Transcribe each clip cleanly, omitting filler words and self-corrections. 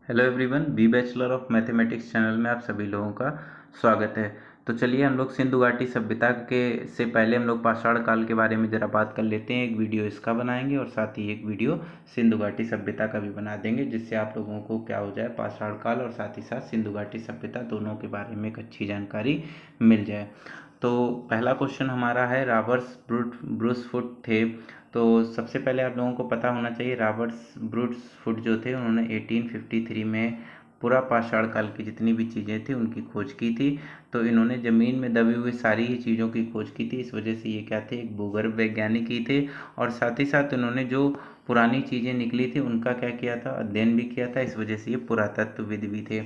Hello everyone, B bachelor of mathematics channel में आप सभी लोगों का स्वागत है। तो चलिए हम लोग सिंधु घाटी सभ्यता के से पहले हम लोग पाषाण काल के बारे में ज़रा बात कर लेते हैं। एक वीडियो इसका बनाएंगे और साथ ही एक वीडियो सिंधु घाटी सभ्यता का भी बना देंगे, जिससे आप लोगों को क्या हो जाए, पाषाण काल और साथ ही साथ सिंधु घाटी सभ्यता दोनों के बारे में एक अच्छी जानकारी मिल जाए। तो पहला क्वेश्चन हमारा है, रॉबर्ट्स ब्रूसफुट थे। तो सबसे पहले आप लोगों को पता होना चाहिए, रॉबर्ट्स ब्रूसफुट जो थे उन्होंने 1853 में पूरा पाषाण काल की जितनी भी चीज़ें थी उनकी खोज की थी। तो इन्होंने ज़मीन में दबी हुई सारी ही चीज़ों की खोज की थी। इस वजह से ये क्या थे, एक भूगर्भ वैज्ञानिक ही थे। और साथ ही साथ इन्होंने जो पुरानी चीज़ें निकली थी उनका क्या किया था, अध्ययन भी किया था। इस वजह से ये पुरातत्वविद भी थे।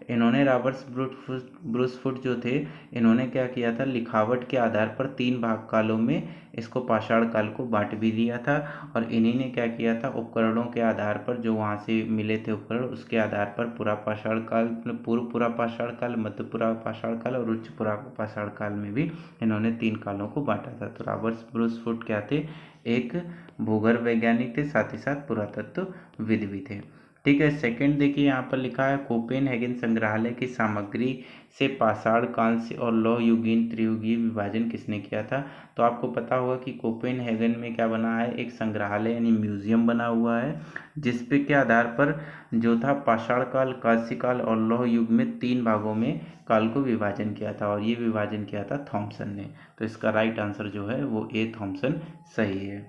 इन्होंने रॉबर्ट्स ब्रूसफुट जो थे, इन्होंने क्या किया था, लिखावट के आधार पर 3 भाग कालों में इसको पाषाण काल को बांट भी दिया था। और इन्हीं ने क्या किया था, उपकरणों के आधार पर जो वहाँ से मिले थे उपकरण, उसके आधार पर पूरा पाषाण काल, पूर्व पूरा पाषाण काल, मध्य पूरा पाषाण काल और उच्च पूरा पाषाण काल में भी इन्होंने 3 कालों को बांटा था। तो रॉबर्ट्स ब्रूसफुट क्या थे, एक भूगर्भ वैज्ञानिक थे, साथ ही साथ पुरातत्वविद भी थे। ठीक है। सेकंड देखिए, यहाँ पर लिखा है, कोपेनहेगन संग्रहालय की सामग्री से पाषाण, कांस्य और लौह युगीन त्रियुगीय विभाजन किसने किया था। तो आपको पता होगा कि कोपेनहेगन में क्या बना है, एक संग्रहालय यानी म्यूजियम बना हुआ है, जिसपे के आधार पर जो था पाषाण काल, कांस्य काल और लौह युग में 3 भागों में काल को विभाजन किया था। और ये विभाजन किया था थॉमसन ने। तो इसका राइट आंसर जो है वो ए थॉमसन सही है।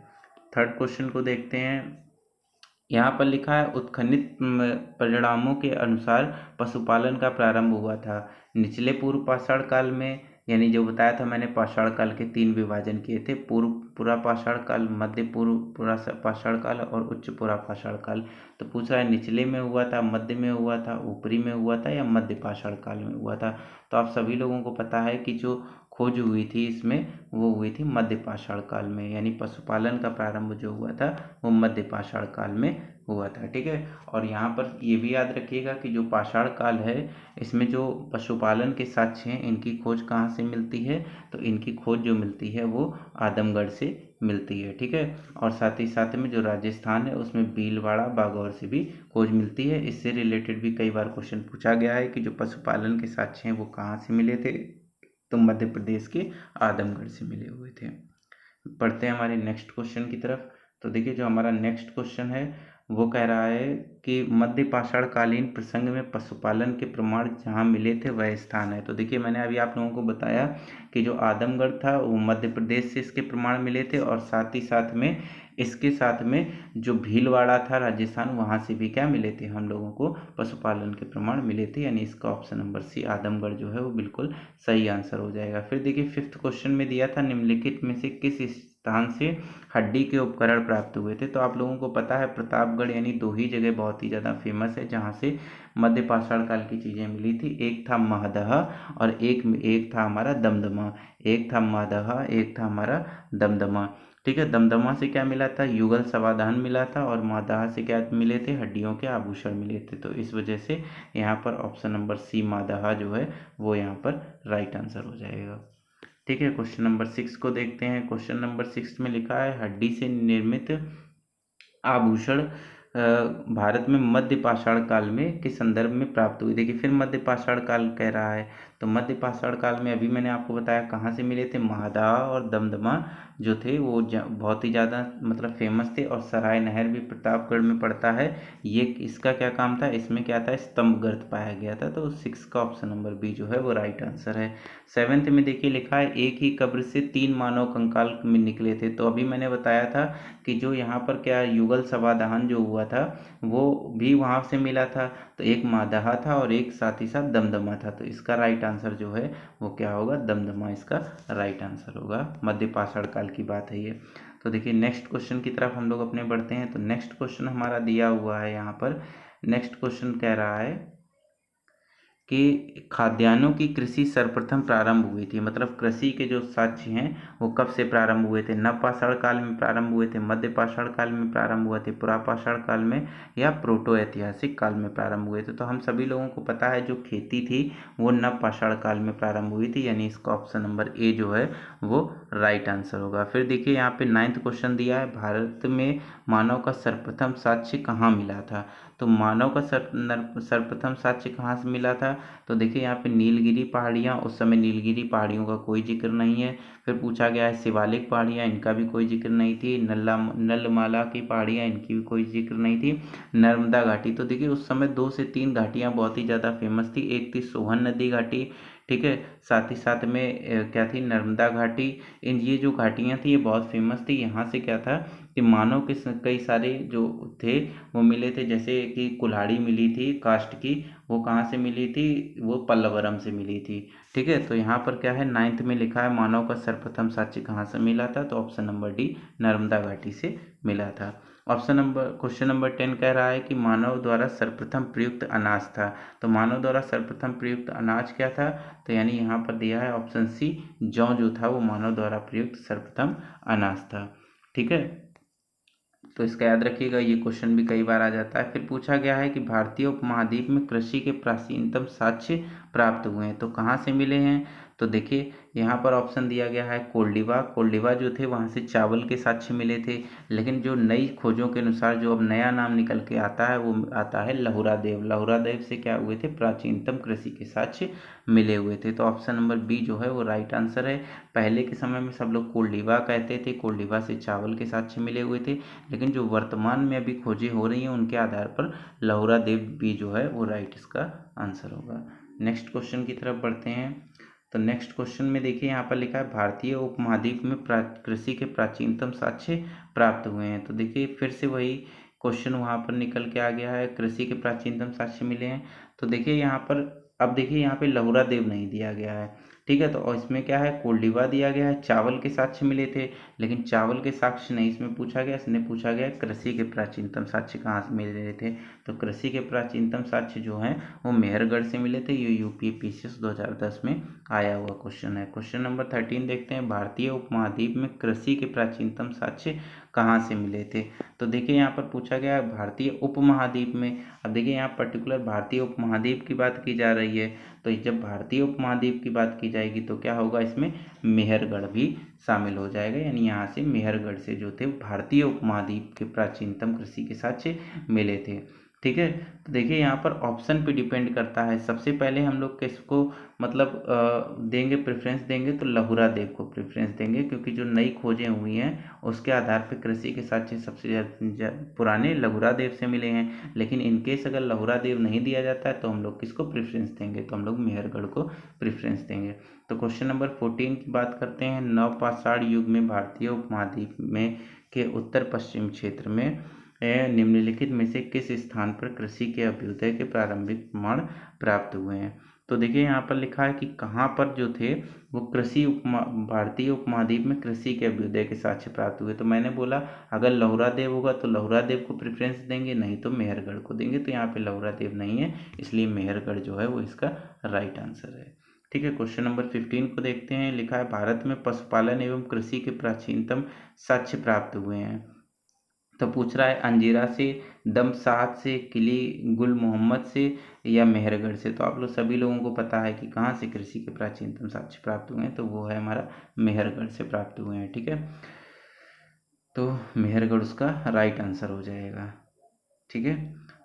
थर्ड क्वेश्चन को देखते हैं। यहाँ पर लिखा है, उत्खनित परिणामों के अनुसार पशुपालन का प्रारंभ हुआ था निचले पूर्व पाषाण काल में। यानी जो बताया था मैंने, पाषाण काल के 3 विभाजन किए थे, पूर्व पूरा पाषाण काल, मध्य पूर्व पूरा पाषाण काल और उच्च पूरा पाषाण काल। तो पूछ रहा है, निचले में हुआ था, मध्य में हुआ था, ऊपरी में हुआ था या मध्य पाषाण काल में हुआ था। तो आप सभी लोगों को पता है कि जो खोज हुई थी इसमें, वो हुई थी मध्य पाषाण काल में। यानी पशुपालन का प्रारंभ जो हुआ था वो मध्य पाषाण काल में हुआ था। ठीक है। और यहाँ पर ये भी याद रखिएगा कि जो पाषाण काल है, इसमें जो पशुपालन के साक्ष्य हैं, इनकी खोज कहाँ से मिलती है, तो इनकी खोज जो मिलती है वो आदमगढ़ से मिलती है। ठीक है। और साथ ही साथ में जो राजस्थान है उसमें भीलवाड़ा, बागौर से भी खोज मिलती है। इससे रिलेटेड भी कई बार क्वेश्चन पूछा गया है कि जो पशुपालन के साक्ष्य हैं वो कहाँ से मिले थे, तो मध्य प्रदेश के आदमगढ़ से मिले हुए थे। पढ़ते हैं हमारे नेक्स्ट क्वेश्चन की तरफ। तो देखिए, जो हमारा नेक्स्ट क्वेश्चन है वो कह रहा है कि मध्य पाषाण कालीन प्रसंग में पशुपालन के प्रमाण जहाँ मिले थे वह स्थान है। तो देखिए, मैंने अभी आप लोगों को बताया कि जो आदमगढ़ था वो मध्य प्रदेश से इसके प्रमाण मिले थे, और साथ ही साथ में इसके साथ में जो भीलवाड़ा था राजस्थान, वहाँ से भी क्या मिले थे, हम लोगों को पशुपालन के प्रमाण मिले थे। यानी इसका ऑप्शन नंबर सी आदमगढ़ जो है वो बिल्कुल सही आंसर हो जाएगा। फिर देखिए, फिफ्थ क्वेश्चन में दिया था, निम्नलिखित में से किस स्थान से हड्डी के उपकरण प्राप्त हुए थे। तो आप लोगों को पता है, प्रतापगढ़ यानी 2 ही जगह बहुत ही ज़्यादा फेमस है जहाँ से मध्य पाषाण काल की चीज़ें मिली थी। एक था महदह और एक था हमारा दमदमा। एक था महदह, एक था हमारा दमदमा। ठीक है। दमदमा से क्या मिला था, युगल समाधान मिला था, और महदह से क्या मिले थे, हड्डियों के आभूषण मिले थे। तो इस वजह से यहाँ पर ऑप्शन नंबर सी महदह जो है वो यहाँ पर राइट आंसर हो जाएगा। ठीक है। क्वेश्चन नंबर 6 को देखते हैं। क्वेश्चन नंबर 6 में लिखा है, हड्डी से निर्मित आभूषण भारत में मध्य पाषाण काल में के संदर्भ में प्राप्त हुई। देखिए, फिर मध्य पाषाण काल कह रहा है। तो मध्य पाषाण काल में अभी मैंने आपको बताया कहाँ से मिले थे, महदह और दमदमा जो थे वो बहुत ही ज़्यादा मतलब फेमस थे। और सराय नहर भी प्रतापगढ़ में पड़ता है। ये इसका क्या काम था, इसमें क्या था, स्तंभ गर्त पाया गया था। तो 6 का ऑप्शन नंबर बी जो है वो राइट आंसर है। 7th में देखिए लिखा है, एक ही कब्र से 3 मानव कंकाल में निकले थे। तो अभी मैंने बताया था कि जो यहाँ पर क्या युगल समाधान जो हुआ था वो भी वहाँ से मिला था। तो एक मादहा था और एक साथ ही साथ दमदमा था। तो इसका राइट आंसर जो है वो क्या होगा, दमदमा इसका राइट आंसर होगा। मध्य पाषाण काल की बात है ये। तो देखिए, नेक्स्ट क्वेश्चन की तरफ हम लोग अपने बढ़ते हैं। तो नेक्स्ट क्वेश्चन हमारा दिया हुआ है यहाँ पर। नेक्स्ट क्वेश्चन कह रहा है कि खाद्यान्नों की कृषि सर्वप्रथम प्रारंभ हुई थी। मतलब कृषि के जो साक्ष्य हैं वो कब से प्रारंभ हुए थे, नव पाषाण काल में प्रारंभ हुए थे, मध्य पाषाण काल में प्रारंभ हुए थे, पुरापाषाण काल में, या प्रोटो ऐतिहासिक काल में प्रारंभ हुए थे। तो हम सभी लोगों को पता है जो खेती थी वो नव पाषाण काल में प्रारंभ हुई थी। यानी इसका ऑप्शन नंबर ए जो है वो राइट आंसर होगा। फिर देखिए, यहाँ पे 9th क्वेश्चन दिया है, भारत में मानव का सर्वप्रथम साक्ष्य कहाँ मिला था। तो मानव का सर्वप्रथम साक्ष्य कहाँ से मिला था? तो देखिए यहाँ पे नीलगिरी पहाड़ियाँ, उस समय नीलगिरी पहाड़ियों का कोई जिक्र नहीं है। फिर पूछा गया है शिवालिक पहाड़ियाँ, इनका भी कोई जिक्र नहीं थी। नलमाला की पहाड़ियाँ, इनकी भी कोई जिक्र नहीं थी। नर्मदा घाटी, तो देखिए उस समय 2 से 3 घाटियाँ बहुत ही ज़्यादा फेमस थी। एक थी सोहन नदी घाटी, ठीक है, साथ ही साथ में क्या थी, नर्मदा घाटी। ये जो घाटियाँ थी ये बहुत फेमस थी। यहाँ से क्या था कि मानव के कई सारे जो थे वो मिले थे, जैसे कि कुल्हाड़ी मिली थी कास्ट की, वो कहाँ से मिली थी, वो पल्लवरम से मिली थी, ठीक है। तो यहाँ पर क्या है, 9th में लिखा है मानव का सर्वप्रथम साक्ष्य कहाँ से मिला था, तो ऑप्शन नंबर डी नर्मदा घाटी से मिला था। क्वेश्चन नंबर 10 कह रहा है कि मानव द्वारा सर्वप्रथम प्रयुक्त अनाज था। तो मानव द्वारा सर्वप्रथम प्रयुक्त अनाज क्या था, तो यानी यहाँ पर दिया है ऑप्शन सी, जौ जो था वो मानव द्वारा प्रयुक्त सर्वप्रथम अनाज था, ठीक है। तो इसका याद रखिएगा, ये क्वेश्चन भी कई बार आ जाता है। फिर पूछा गया है कि भारतीय उपमहाद्वीप में कृषि के प्राचीनतम साक्ष्य प्राप्त हुए हैं, तो कहाँ से मिले हैं? तो देखिए यहाँ पर ऑप्शन दिया गया है कोल्डिवा जो थे वहाँ से चावल के साक्ष्य मिले थे। लेकिन जो नई खोजों के अनुसार जो अब नया नाम निकल के आता है वो आता है लहुरा देव से क्या हुए थे, प्राचीनतम कृषि के साक्ष्य मिले हुए थे। तो ऑप्शन नंबर बी जो है वो राइट आंसर है। पहले के समय में सब लोग कोल्डिवा कहते थे, कोल्डिवा से चावल के साक्ष्य मिले हुए थे, लेकिन जो वर्तमान में अभी खोजें हो रही हैं उनके आधार पर लहुरा देव भी जो है वो राइट इसका आंसर होगा। नेक्स्ट क्वेश्चन की तरफ बढ़ते हैं। तो नेक्स्ट क्वेश्चन में देखिए यहाँ पर लिखा है भारतीय उपमहाद्वीप में कृषि के प्राचीनतम साक्ष्य प्राप्त हुए हैं। तो देखिए फिर से वही क्वेश्चन वहाँ पर निकल के आ गया है, कृषि के प्राचीनतम साक्ष्य मिले हैं। तो देखिए यहाँ पर, अब देखिए यहाँ पे लहुरा देव नहीं दिया गया है, ठीक है। तो और इसमें क्या है, कोल्डिवा दिया गया है, चावल के साक्ष्य मिले थे, लेकिन चावल के साक्ष्य नहीं इसमें पूछा गया, इसने पूछा गया कृषि के प्राचीनतम साक्ष्य कहाँ से मिल रहे थे। तो कृषि के प्राचीनतम साक्ष्य जो हैं वो मेहरगढ़ से मिले थे। ये यूपीपीसीएस 2010 में आया हुआ क्वेश्चन है। क्वेश्चन नंबर 13 देखते हैं, भारतीय उपमहाद्वीप में कृषि के प्राचीनतम साक्ष्य कहाँ से मिले थे। तो देखिए यहाँ पर पूछा गया है भारतीय उपमहाद्वीप में। अब देखिए यहाँ पर्टिकुलर भारतीय उपमहाद्वीप की बात की जा रही है, तो जब भारतीय उपमहाद्वीप की बात की जाएगी तो क्या होगा, इसमें मेहरगढ़ भी शामिल हो जाएगा। यानी यहाँ से मेहरगढ़ से जो थे भारतीय उपमहाद्वीप के प्राचीनतम कृषि के साक्ष्य मिले थे, ठीक है। तो देखिए यहाँ पर ऑप्शन पे डिपेंड करता है। सबसे पहले हम लोग किसको मतलब देंगे, प्रेफरेंस देंगे, तो लहुरा देव को प्रेफरेंस देंगे, क्योंकि जो नई खोजें हुई हैं उसके आधार पर कृषि के साक्ष्य सबसे पुराने लहुरा देव से मिले हैं। लेकिन इनकेस अगर लहुरा देव नहीं दिया जाता है तो हम लोग किसको प्रेफरेंस देंगे, तो हम लोग मेहरगढ़ को प्रेफरेंस देंगे। तो क्वेश्चन नंबर 14 की बात करते हैं, नवपाषाण युग में भारतीय उपमहाद्वीप में के उत्तर पश्चिम क्षेत्र में निम्नलिखित में से किस स्थान पर कृषि के अभ्युदय के प्रारंभिक प्रमाण प्राप्त हुए हैं। तो देखिए यहाँ पर लिखा है कि कहाँ पर जो थे वो भारतीय उपमहाद्वीप में कृषि के अभ्युदय के साक्ष्य प्राप्त हुए। तो मैंने बोला अगर लहुरा देव होगा तो लहुरा देव को प्रेफरेंस देंगे, नहीं तो मेहरगढ़ को देंगे। तो यहाँ पे लहुरा देव नहीं है, इसलिए मेहरगढ़ जो है वो इसका राइट आंसर है, ठीक है। क्वेश्चन नंबर 15 को देखते हैं, लिखा है भारत में पशुपालन एवं कृषि के प्राचीनतम साक्ष्य प्राप्त हुए हैं। तो पूछ रहा है अंजीरा से, दमसाहत से, किली गुल मोहम्मद से या मेहरगढ़ से। तो आप लोग सभी लोगों को पता है कि कहाँ से कृषि के प्राचीनतम साक्ष्य प्राप्त हुए हैं, तो वो है हमारा मेहरगढ़ से प्राप्त हुए हैं, ठीक है। तो मेहरगढ़ उसका राइट आंसर हो जाएगा, ठीक है।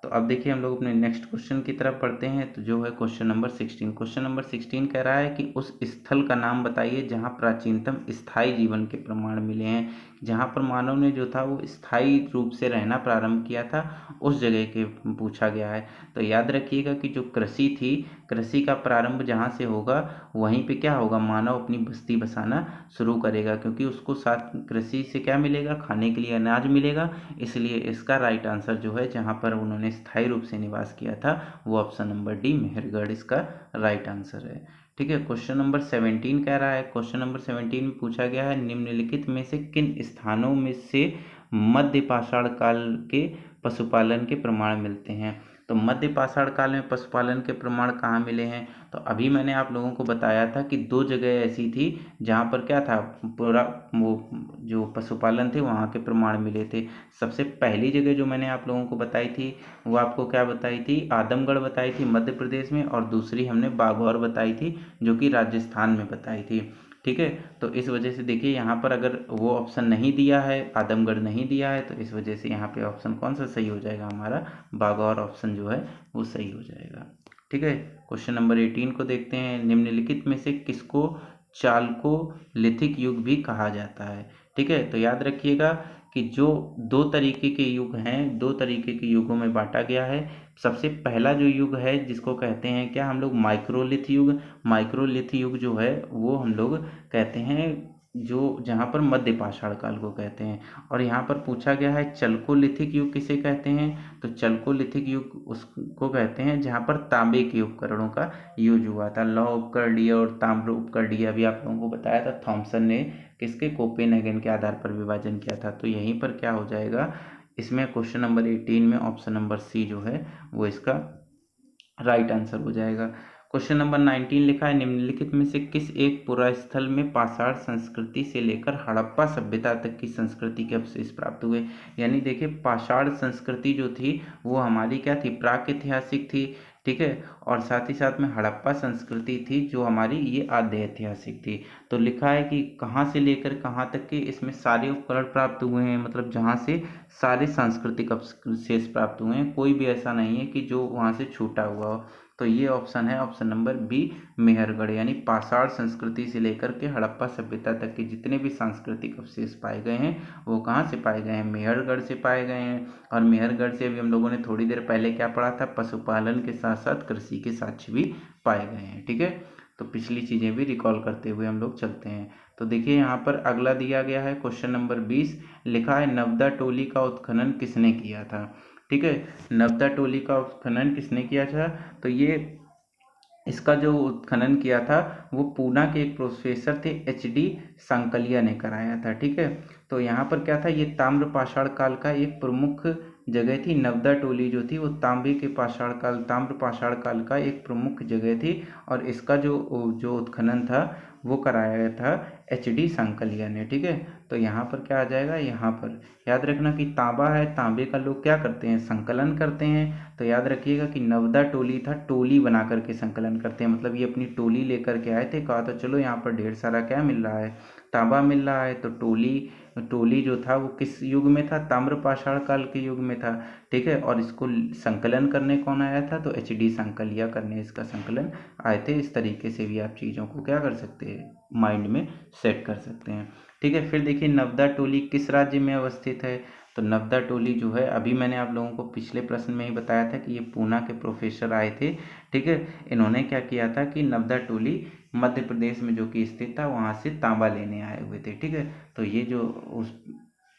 तो अब देखिए हम लोग अपने नेक्स्ट क्वेश्चन की तरफ पढ़ते हैं, तो जो है क्वेश्चन नंबर 16। क्वेश्चन नंबर 16 कह रहा है कि उस स्थल का नाम बताइए जहाँ प्राचीनतम स्थायी जीवन के प्रमाण मिले हैं। जहाँ पर मानव ने जो था वो स्थायी रूप से रहना प्रारंभ किया था, उस जगह के पूछा गया है। तो याद रखिएगा कि जो कृषि थी, कृषि का प्रारंभ जहाँ से होगा वहीं पे क्या होगा, मानव अपनी बस्ती बसाना शुरू करेगा, क्योंकि उसको साथ कृषि से क्या मिलेगा, खाने के लिए अनाज मिलेगा। इसलिए इसका राइट आंसर जो है जहाँ पर उन्होंने स्थायी रूप से निवास किया था वो ऑप्शन नंबर डी मेहरगढ़ इसका राइट आंसर है, ठीक है। क्वेश्चन नंबर 17 कह रहा है, क्वेश्चन नंबर 17 में पूछा गया है निम्नलिखित में से किन स्थानों में से मध्य पाषाण काल के पशुपालन के प्रमाण मिलते हैं। तो मध्य पाषाण काल में पशुपालन के प्रमाण कहाँ मिले हैं। तो अभी मैंने आप लोगों को बताया था कि 2 जगह ऐसी थी जहाँ पर क्या था, पूरा वो जो पशुपालन थे वहाँ के प्रमाण मिले थे। सबसे पहली जगह जो मैंने आप लोगों को बताई थी वो आपको क्या बताई थी, आदमगढ़ बताई थी मध्य प्रदेश में, और दूसरी हमने बाघौर बताई थी जो कि राजस्थान में बताई थी, ठीक है। तो इस वजह से देखिए यहाँ पर अगर वो ऑप्शन नहीं दिया है, आदमगढ़ नहीं दिया है, तो इस वजह से यहाँ पे ऑप्शन कौन सा सही हो जाएगा, हमारा बागौर ऑप्शन जो है वो सही हो जाएगा। ठीक है। क्वेश्चन नंबर 18 को देखते हैं। निम्नलिखित में से किसको चालकोलिथिक युग भी कहा जाता है। ठीक है। तो याद रखिएगा कि जो दो तरीके के युग हैं, दो तरीके के युगों में बांटा गया है। सबसे पहला जो युग है जिसको कहते हैं क्या हम लोग, माइक्रोलिथ युग। माइक्रोलिथ युग जो है वो हम लोग कहते हैं जो जहाँ पर मध्य पाषाण काल को कहते हैं। और यहाँ पर पूछा गया है चल्कोलिथिक युग किसे कहते हैं, तो चल्कोलिथिक युग उसको कहते हैं जहाँ पर तांबे के उपकरणों का यूज हुआ था। लौह उपकरणीय और ताम्र उपकरणीय अभी आप लोगों को बताया था, थॉमसन ने किसके, कोपेनहेगन के आधार पर विभाजन किया था। तो यहीं पर क्या हो जाएगा, इसमें क्वेश्चन नंबर 18 में ऑप्शन नंबर सी जो है वो इसका राइट आंसर हो जाएगा। क्वेश्चन नंबर 19 लिखा है, निम्नलिखित में से किस एक पुरास्थल में पाषाण संस्कृति से लेकर हड़प्पा सभ्यता तक की संस्कृति के अवशेष प्राप्त हुए। यानी देखिए पाषाण संस्कृति जो थी वो हमारी क्या थी, प्राक ऐतिहासिक थी। ठीक है। और साथ ही साथ में हड़प्पा संस्कृति थी जो हमारी ये आद्य ऐतिहासिक थी। तो लिखा है कि कहाँ से लेकर कहाँ तक के इसमें सारे उपकरण प्राप्त हुए हैं, मतलब जहाँ से सारे सांस्कृतिक अवशेष प्राप्त हुए हैं, कोई भी ऐसा नहीं है कि जो वहाँ से छूटा हुआ हो। तो ये ऑप्शन है ऑप्शन नंबर बी, मेहरगढ़। यानी पाषाण संस्कृति से लेकर के हड़प्पा सभ्यता तक के जितने भी सांस्कृतिक अवशेष पाए गए हैं वो कहाँ से पाए गए हैं, मेहरगढ़ से पाए गए हैं। और मेहरगढ़ से अभी हम लोगों ने थोड़ी देर पहले क्या पढ़ा था, पशुपालन के साथ साथ कृषि के साक्ष्य भी पाए गए हैं। ठीक है। तो पिछली चीज़ें भी रिकॉल करते हुए हम लोग चलते हैं। तो देखिए यहाँ पर अगला दिया गया है क्वेश्चन नंबर 20, लिखा है नवदा टोली का उत्खनन किसने किया था। ठीक है। नवदा टोली का उत्खनन किसने किया था, तो ये इसका जो उत्खनन किया था वो पूना के एक प्रोफेसर थे, एच.डी. सांकलिया ने कराया था। ठीक है। तो यहाँ पर क्या था, ये ताम्र पाषाण काल का एक प्रमुख जगह थी। नवदा टोली जो थी वो ताम्र पाषाण काल का एक प्रमुख जगह थी। और इसका जो जो उत्खनन था वो कराया गया था एच.डी. सांकलिया ने। ठीक है। तो यहाँ पर क्या आ जाएगा, यहाँ पर याद रखना कि तांबा है, तांबे का लोग क्या करते हैं, संकलन करते हैं। तो याद रखिएगा कि नवदा टोली था, टोली बना करके संकलन करते हैं, मतलब ये अपनी टोली लेकर के आए थे। कहा था चलो यहाँ पर ढेर सारा क्या मिल रहा है, तांबा मिल रहा है। तो टोली जो था वो किस युग में था, ताम्र पाषाण काल के युग में था। ठीक है। और इसको संकलन करने कौन आया था, तो एच.डी. सांकलिया करने इसका संकलन आए थे। इस तरीके से भी आप चीज़ों को क्या कर सकते हैं, माइंड में सेट कर सकते हैं। ठीक है। फिर देखिए नवदा टोली किस राज्य में अवस्थित है, तो नवदा टोली जो है अभी मैंने आप लोगों को पिछले प्रश्न में ही बताया था कि ये पूना के प्रोफेसर आए थे। ठीक है। इन्होंने क्या किया था कि नवदा टोली मध्य प्रदेश में जो कि स्थित था वहाँ से तांबा लेने आए हुए थे। ठीक है। तो ये जो उस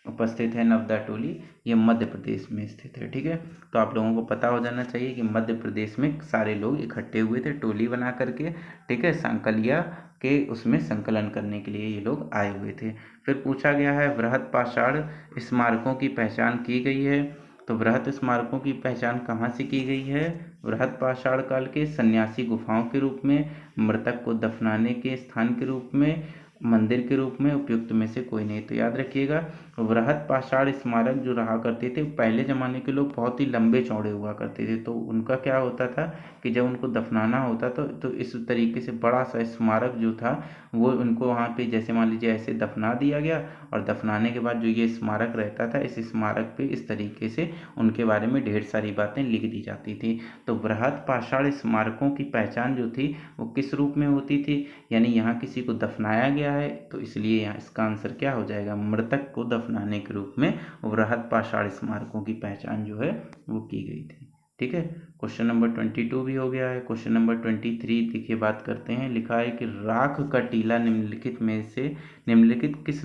उपस्थित है नवदा टोली, ये मध्य प्रदेश में स्थित है। ठीक है। तो आप लोगों को पता हो जाना चाहिए कि मध्य प्रदेश में सारे लोग इकट्ठे हुए थे टोली बना करके। ठीक है। सांकलिया के उसमें संकलन करने के लिए ये लोग आए हुए थे। फिर पूछा गया है वृहद पाषाण स्मारकों की पहचान की गई है, तो वृहद स्मारकों की पहचान कहाँ से की गई है, वृहद पाषाण काल के सन्यासी गुफाओं के रूप में, मृतक को दफनाने के स्थान के रूप में, मंदिर के रूप में, उपयुक्त में से कोई नहीं। तो याद रखिएगा वृहद पाषाण स्मारक जो रहा करते थे, पहले ज़माने के लोग बहुत ही लंबे चौड़े हुआ करते थे। तो उनका क्या होता था कि जब उनको दफनाना होता तो इस तरीके से बड़ा सा स्मारक जो था वो उनको वहाँ पे जैसे मान लीजिए ऐसे दफना दिया गया, और दफनाने के बाद जो ये स्मारक रहता था, इस स्मारक पे इस तरीके से उनके बारे में ढेर सारी बातें लिख दी जाती थी। तो वृहद पाषाण स्मारकों की पहचान जो थी वो किस रूप में होती थी, यानी यहाँ किसी को दफनाया गया है, तो इसलिए यहाँ इसका आंसर क्या हो जाएगा, मृतक को दफनाने के रूप में वृहद पाषाण स्मारकों की पहचान जो है वो की गई थी। ठीक है। क्वेश्चन नंबर 22 भी हो गया है। क्वेश्चन नंबर 23 देखिए बात करते हैं। लिखा है कि राख का टीला निम्नलिखित में से निम्नलिखित किस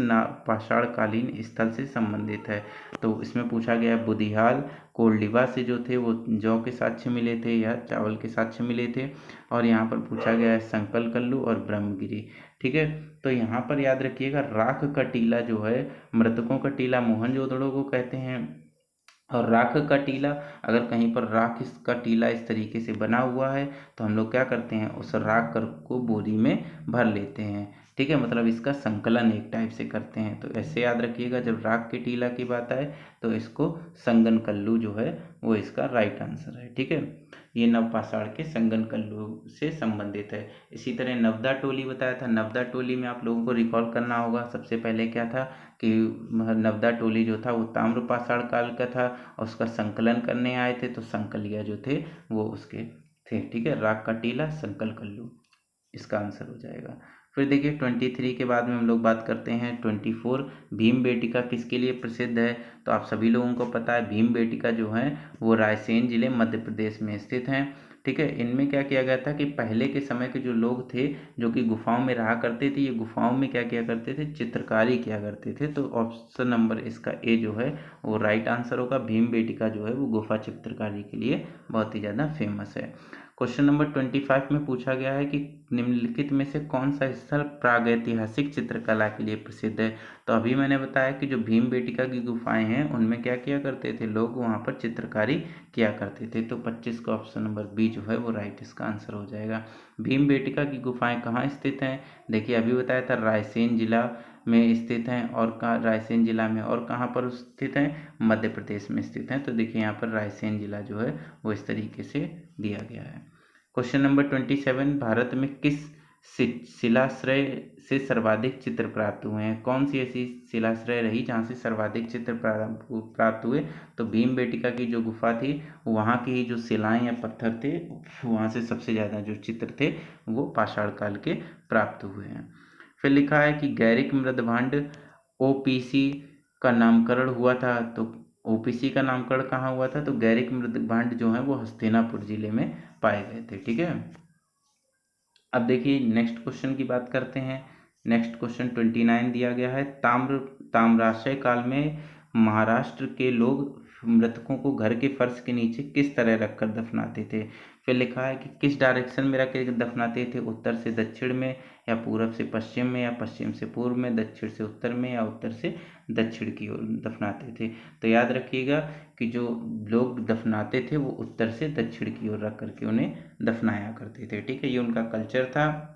पाषाण कालीन स्थल से संबंधित है। तो इसमें पूछा गया है बुधियाल, कोल्डिवा से जो थे वो जौ के साक्ष्य मिले थे या चावल के साक्ष्य मिले थे। और यहाँ पर पूछा गया है संकल कल्लू और ब्रह्मगिरी। ठीक है। तो यहाँ पर याद रखिएगा राख का टीला जो है, मृतकों का टीला मोहनजोदड़ो को कहते हैं। और राख का टीला, अगर कहीं पर राख का टीला इस तरीके से बना हुआ है तो हम लोग क्या करते हैं, उस राख कर को बोरी में भर लेते हैं। ठीक है, मतलब इसका संकलन एक टाइप से करते हैं। तो ऐसे याद रखिएगा, जब राग के टीला की बात आए तो इसको संगन कल्लू जो है वो इसका राइट आंसर है। ठीक है, ये नवपाषाण के संगन कल्लू से संबंधित है। इसी तरह नवदा टोली बताया था। नवदा टोली में आप लोगों को रिकॉल करना होगा, सबसे पहले क्या था कि नवदा टोली जो था वो ताम्रपाषाण काल का था और उसका संकलन करने आए थे, तो संकलिया जो थे वो उसके थे। ठीक है, राग का टीला संकल कल्लू इसका आंसर हो जाएगा। फिर देखिए 23 के बाद में हम लोग बात करते हैं 24, भीम बेटिका किसके लिए प्रसिद्ध है। तो आप सभी लोगों को पता है भीम बेटिका जो है वो रायसेन जिले मध्य प्रदेश में स्थित हैं। ठीक है, इनमें क्या किया गया था कि पहले के समय के जो लोग थे जो कि गुफाओं में रहा करते थे, ये गुफाओं में क्या किया करते थे, चित्रकारी किया करते थे। तो ऑप्शन नंबर इसका ए जो है वो राइट आंसर होगा। भीम बेटिका जो है वो गुफा चित्रकारी के लिए बहुत ही ज़्यादा फेमस है। क्वेश्चन नंबर 25 में पूछा गया है कि निम्नलिखित में से कौन सा स्थल प्रागैतिहासिक चित्रकला के लिए प्रसिद्ध है। तो अभी मैंने बताया कि जो भीम बेटिका की गुफाएं हैं उनमें क्या किया करते थे लोग, वहाँ पर चित्रकारी किया करते थे। तो 25 का ऑप्शन नंबर बी जो है वो राइट इसका आंसर हो जाएगा। भीम बेटिका की गुफाएं कहाँ स्थित हैं, देखिए अभी बताया था रायसेन जिला में स्थित हैं, और कहाँ रायसेन जिला में, और कहाँ पर स्थित हैं, मध्य प्रदेश में स्थित हैं। तो देखिए यहाँ पर रायसेन जिला जो है वो इस तरीके से दिया गया है। क्वेश्चन नंबर 27, भारत में किस शिलाश्रय से सर्वाधिक चित्र प्राप्त हुए हैं। कौन सी ऐसी शिलाश्रय रही जहाँ से सर्वाधिक चित्र प्राप्त हुए। तो भीम बेटिका की जो गुफा थी वहाँ की जो शिलाएं या पत्थर थे वहाँ से सबसे ज़्यादा जो चित्र थे वो पाषाण काल के प्राप्त हुए हैं। फिर लिखा है कि गैरिक मृदभांड ओपीसी का नामकरण हुआ था। तो ओपीसी का नामकरण कहाँ हुआ था, तो गैरिक मृदभांड जो है वो हस्तिनापुर जिले में पाए गए थे। ठीक है, अब देखिए नेक्स्ट क्वेश्चन की बात करते हैं। नेक्स्ट क्वेश्चन 29 दिया गया है, ताम्राशय काल में महाराष्ट्र के लोग मृतकों को घर के फर्श के नीचे किस तरह रखकर दफनाते थे। फिर लिखा है कि किस डायरेक्शन में रख के दफनाते थे, उत्तर से दक्षिण में, या पूरब से पश्चिम में, या पश्चिम से पूर्व में, दक्षिण से उत्तर में, या उत्तर से दक्षिण की ओर दफनाते थे। तो याद रखिएगा कि जो लोग दफनाते थे वो उत्तर से दक्षिण की ओर रख करके उन्हें दफनाया करते थे। ठीक है, ये उनका कल्चर था।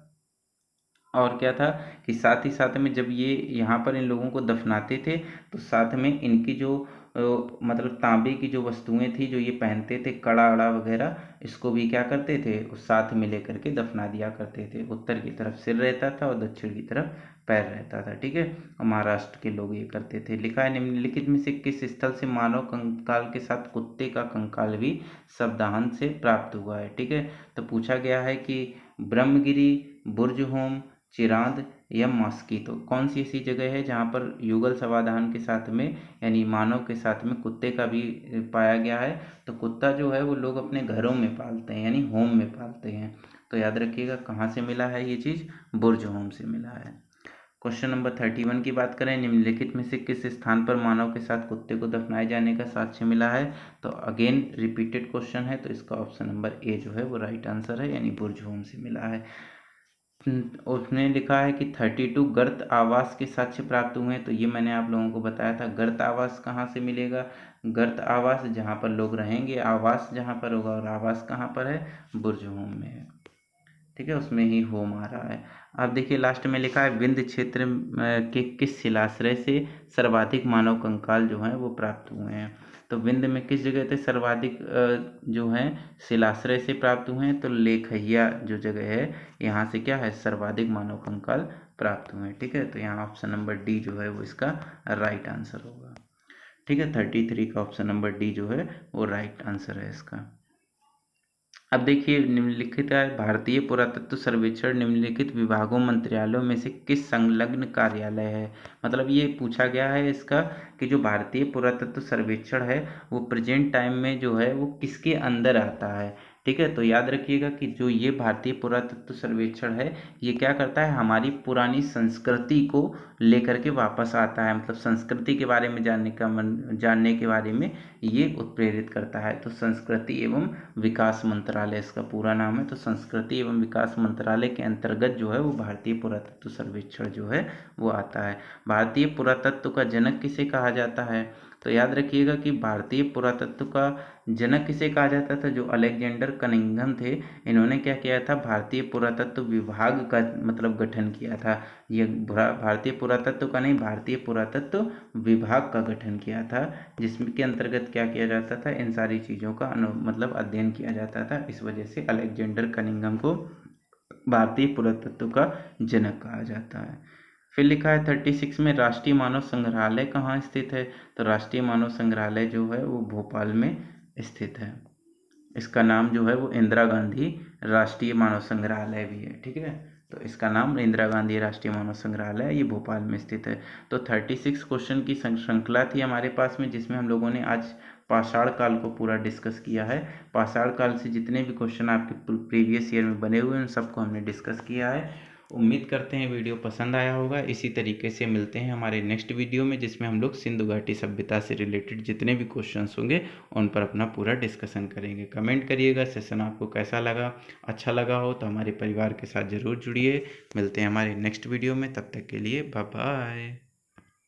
और क्या था कि साथ ही साथ में जब ये यहाँ पर इन लोगों को दफनाते थे तो साथ में इनकी जो मतलब तांबे की जो वस्तुएं थी जो ये पहनते थे, कड़ा अड़ा वगैरह, इसको भी क्या करते थे उस साथ में लेकर के दफना दिया करते थे। उत्तर की तरफ सिर रहता था और दक्षिण की तरफ पैर रहता था। ठीक है, और महाराष्ट्र के लोग ये करते थे। लिखा है निम्नलिखित में से किस स्थल से मानव कंकाल के साथ कुत्ते का कंकाल भी शवदाह से प्राप्त हुआ है। ठीक है, तो पूछा गया है कि ब्रह्मगिरी, बुर्ज होम, चिरांद या मॉस्किटो, कौन सी ऐसी जगह है जहाँ पर युगल शवाधान के साथ में यानी मानव के साथ में कुत्ते का भी पाया गया है। तो कुत्ता जो है वो लोग अपने घरों में पालते हैं यानी होम में पालते हैं। तो याद रखिएगा कहाँ से मिला है ये चीज़, बुर्ज होम से मिला है। क्वेश्चन नंबर 31 की बात करें, निम्नलिखित में से किस स्थान पर मानव के साथ कुत्ते को दफनाए जाने का साक्ष्य मिला है। तो अगेन रिपीटेड क्वेश्चन है, तो इसका ऑप्शन नंबर ए जो है वो राइट आंसर है, यानी बुर्ज होम से मिला है। उसने लिखा है कि 32 गर्त आवास के साक्ष्य प्राप्त हुए हैं। तो ये मैंने आप लोगों को बताया था, गर्त आवास कहाँ से मिलेगा, गर्त आवास जहाँ पर लोग रहेंगे, आवास जहाँ पर होगा, और आवास कहाँ पर है, बुर्ज होम में है। ठीक है, उसमें ही होम आ रहा है। अब देखिए लास्ट में लिखा है विंध्य क्षेत्र के किस शिलाश्रय से सर्वाधिक मानव कंकाल जो हैं वो प्राप्त हुए हैं। तो विंध्य में किस जगह से सर्वाधिक जो हैं शिलाश्रय से प्राप्त हुए हैं, तो लेखहिया जो जगह है यहाँ से क्या है सर्वाधिक मानव कंकाल प्राप्त हुए हैं। ठीक है, तो यहाँ ऑप्शन नंबर डी जो है वो इसका राइट आंसर होगा। ठीक है, 33 का ऑप्शन नंबर डी जो है वो राइट आंसर है इसका। अब देखिए निम्नलिखित है, भारतीय पुरातत्व सर्वेक्षण निम्नलिखित विभागों मंत्रालयों में से किस संलग्न कार्यालय है। मतलब ये पूछा गया है इसका कि जो भारतीय पुरातत्व सर्वेक्षण है वो प्रेजेंट टाइम में जो है वो किसके अंदर आता है। ठीक है, तो याद रखिएगा कि जो ये भारतीय पुरातत्व सर्वेक्षण है ये क्या करता है, हमारी पुरानी संस्कृति को लेकर के वापस आता है। मतलब संस्कृति के बारे में जानने के बारे में ये उत्प्रेरित करता है। तो संस्कृति एवं विकास मंत्रालय इसका पूरा नाम है। तो संस्कृति एवं विकास मंत्रालय के अंतर्गत जो है वो भारतीय पुरातत्व सर्वेक्षण जो है वो आता है। भारतीय पुरातत्व का जनक किसे कहा जाता है। तो याद रखिएगा कि भारतीय पुरातत्व का जनक किसे कहा जाता था, जो अलेक्जेंडर कनिंघम थे। इन्होंने क्या किया था, भारतीय पुरातत्व विभाग का मतलब गठन किया था। ये भारतीय पुरातत्व का नहीं, भारतीय पुरातत्व विभाग का गठन किया था, जिसमें के अंतर्गत क्या किया जाता था, इन सारी चीज़ों का मतलब अध्ययन किया जाता था। इस वजह से अलेक्जेंडर कनिंघम को भारतीय पुरातत्व का जनक कहा जाता है। फिर लिखा है 36 में राष्ट्रीय मानव संग्रहालय कहाँ स्थित है, तो राष्ट्रीय मानव संग्रहालय जो है वो भोपाल में स्थित है। इसका नाम जो है वो इंदिरा गांधी राष्ट्रीय मानव संग्रहालय भी है, ठीक है। तो इसका नाम इंदिरा गांधी राष्ट्रीय मानव संग्रहालय है, ये भोपाल में स्थित है। तो 36 क्वेश्चन की श्रृंखला थी हमारे पास में, जिसमें हम लोगों ने आज पाषाण काल को पूरा डिस्कस किया है। पाषाण काल से जितने भी क्वेश्चन आपके प्रीवियस ईयर में बने हुए हैं उन सबको हमने डिस्कस किया है। उम्मीद करते हैं वीडियो पसंद आया होगा। इसी तरीके से मिलते हैं हमारे नेक्स्ट वीडियो में, जिसमें हम लोग सिंधु घाटी सभ्यता से रिलेटेड जितने भी क्वेश्चंस होंगे उन पर अपना पूरा डिस्कशन करेंगे। कमेंट करिएगा सेशन आपको कैसा लगा, अच्छा लगा हो तो हमारे परिवार के साथ ज़रूर जुड़िए। मिलते हैं हमारे नेक्स्ट वीडियो में, तब तक के लिए बाय बाय।